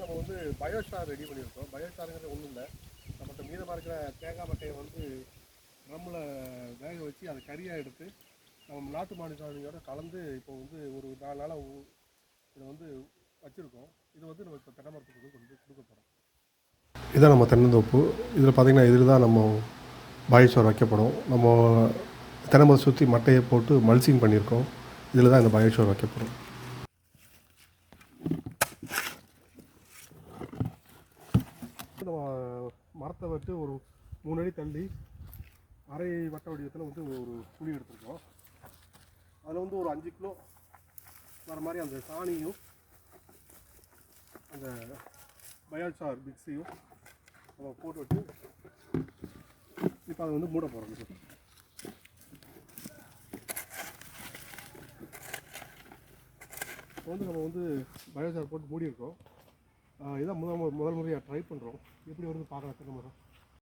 நம்ம வந்து பயோஸ்டார் ரெடி பண்ணியிருக்கோம். பயோஸ்டாருங்கிறது ஒன்றும் இல்லை, நம்மகிட்ட மீதமாக இருக்கிற தேங்காய் மட்டையை வந்து ட்ரம்மில் வேக வச்சு அதை கறியாக எடுத்து நம்ம நாட்டு மாட்டு சாணியோட கலந்து இப்போ வந்து ஒரு 4 நாளாக இதை வந்து வச்சுருக்கோம். இது வந்து நம்ம இப்போ தென்னை மரத்துக்கு கொண்டு கொடுக்க போகிறோம். இதான் நம்ம தென்னந்தோப்பு. இதில் பார்த்திங்கன்னா இதில் தான் நம்ம பயோஸ்டார் வைக்கப்படும். நம்ம தென்னை மரத்தை சுற்றி மட்டையை போட்டு மல்சிங் பண்ணியிருக்கோம். இதில் தான் இந்த பயோஸ்டார் வைக்கப்படும். நம்ம மரத்தை விட்டு ஒரு 3 அடி தள்ளி அரை வட்ட வடிவத்தில் வந்து ஒரு குழி எடுத்துருக்கோம். அதில் வந்து ஒரு 5 கிலோ வர மாதிரி அந்த சாணியும் அந்த பயோஸ்டார் மிக்ஸியும் நம்ம போட்டு வச்சு இப்போ அதை வந்து மூட போகிறோம். இப்போ வந்து நம்ம வந்து பயோஸ்டார் போட்டு மூடியிருக்கோம். இதான் முதல் முறையாக ட்ரை பண்ணுறோம். எப்படி வருது பார்க்கலாம் தென்னை மரம்.